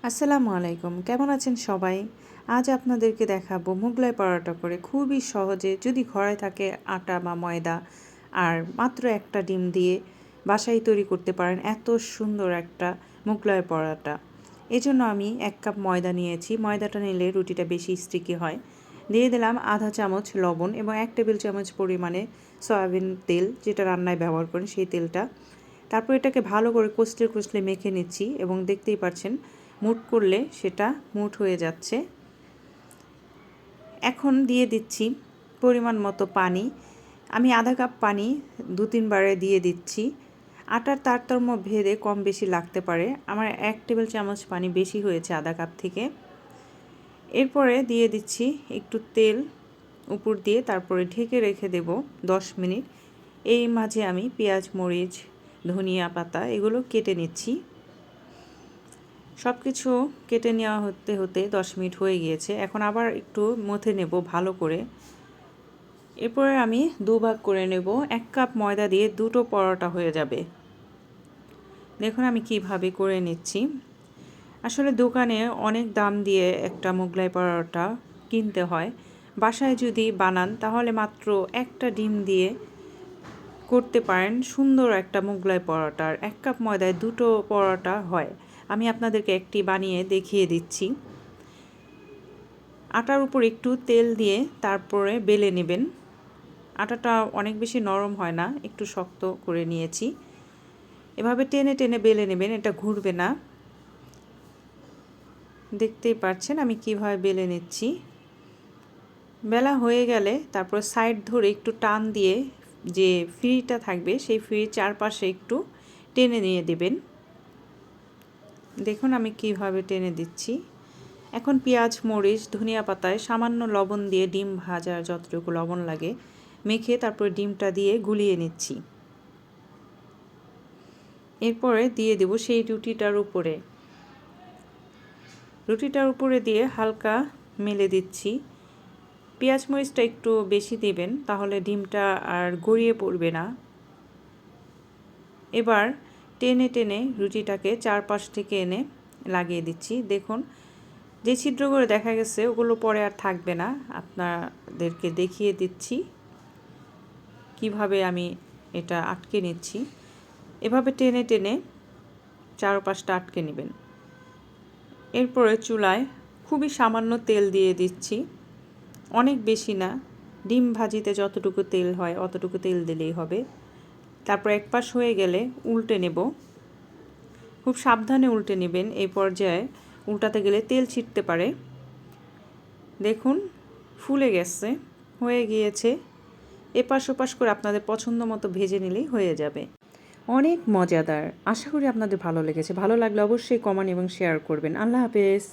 আসসালামু আলাইকুম, কেমন আছেন সবাই? আজ আপনাদেরকে দেখাবো মোগলাই পরোটা করে খুবই সহজে, যদি ঘরে থাকে আটা বা ময়দা আর মাত্র একটা ডিম দিয়ে বাসায় তৈরি করতে পারেন এত সুন্দর একটা মোগলাই পরোটা। এজন্য আমি 1 কাপ ময়দা নিয়েছি। ময়দাটা নিলে রুটিটা বেশি স্টিকি হয়। দিয়ে দিলাম আধা চামচ লবণ এবং 1 টেবিল চামচ পরিমাণে সয়াবিন তেল, যেটা রান্নায় ব্যবহার করেন সেই তেলটা। তারপর এটাকে ভালো করে কষলে কষলে মেখে নিচ্ছি এবং দেখতেই পাচ্ছেন মুট করলে সেটা মুট হয়ে যাচ্ছে। এখন দিয়ে দিচ্ছি পরিমাণ মতো পানি। আমি আধা কাপ পানি 2-3 বারে দিয়ে দিচ্ছি। আটার তারতম্য ভেদে কম বেশি লাগতে পারে। আমার 1 টেবিল চামচ পানি বেশি হয়েছে আধা কাপ থেকে। এরপরে দিয়ে দিচ্ছি একটু তেল উপর দিয়ে, তারপরে ঢেকে রেখে দেব 10 মিনিট। এই মাঝে আমি পেঁয়াজ, মরিচ, ধনিয়া পাতা এগুলো কেটে নিচ্ছি। সব কিছু কেটে নেওয়া হতে হতে 10 মিনিট হয়ে গিয়েছে। এখন আবার একটু মথে নেব ভালো করে। এরপরে আমি 2 ভাগ করে নেব। 1 কাপ ময়দা দিয়ে 2টো পরোটা হয়ে যাবে। দেখুন আমি কিভাবে করে নিচ্ছি। আসলে দোকানে অনেক দাম দিয়ে একটা মোগলাই পরোটা কিনতে হয়। বাসায় যদি বানান তাহলে মাত্র একটা ডিম দিয়ে করতে পারেন সুন্দর একটা মোগলাই পরোটার। 1 কাপ ময়দায় 2টো পরোটা হয়। আমি আপনাদেরকে একটি বানিয়ে দেখিয়ে দিচ্ছি। আটার উপর একটু তেল দিয়ে তারপরে বেলে নেবেন। আটাটা অনেক বেশি নরম হয় না, একটু শক্ত করে নিয়েছি। এভাবে টেনে টেনে বেলে নেবেন, এটা ঘুরবে না। দেখতেই পাচ্ছেন আমি কিভাবে বেলে নিচ্ছি। বেলা হয়ে গেলে তারপর সাইড ধরে একটু টান দিয়ে যে ফ্রিটা থাকবে সেই ফ্রির চারপাশে একটু টেনে নিয়ে দেবেন। দেখুন আমি কিভাবে টেনে দিচ্ছি। এখন পেঁয়াজ, মরিচ, ধনিয়া পাতায় সামান্য লবণ দিয়ে ডিম ভাজার যতটুকু লবণ লাগে মেখে তারপরে ডিমটা দিয়ে গুলিয়ে নিচ্ছি। এরপরে দিয়ে দেব সেই রুটিটার উপরে দিয়ে হালকা মেলে দিচ্ছি। পেঁয়াজ মরিচটা একটু বেশি দিবেন, তাহলে ডিমটা আর গড়িয়ে পড়বে না। এবার টেনে টেনে রুটিটাকে চারপাশ থেকে এনে লাগিয়ে দিচ্ছি। দেখুন যে ছিদ্র করে দেখা গেছে ওগুলো পরে আর থাকবে না। আপনাদেরকে দেখিয়ে দিচ্ছি কিভাবে আমি এটা আটকে নিচ্ছি। এভাবে টেনে টেনে চারপাশটা আটকে নেবেন। এরপরে চুলায় খুবই সামান্য তেল দিয়ে দিচ্ছি, অনেক বেশি না। ডিম ভাজিতে যতটুকু তেল হয় অতটুকু তেল দিলেই হবে। তারপর এক পাশ হয়ে গেলে উল্টে নেব। খুব সাবধানে উল্টে নেবেন, এই পর্যায়ে উল্টাতে গেলে তেল ছিটতে পারে। দেখুন ফুলে গেছে, হয়ে গিয়েছে। এপাশ ওপাশ করে আপনাদের পছন্দ মতো ভেজে নিলেই হয়ে যাবে। অনেক মজাদার। আশা করি আপনাদের ভালো লেগেছে। ভালো লাগলে অবশ্যই কমেন্ট এবং শেয়ার করবেন। আল্লাহ হাফেজ।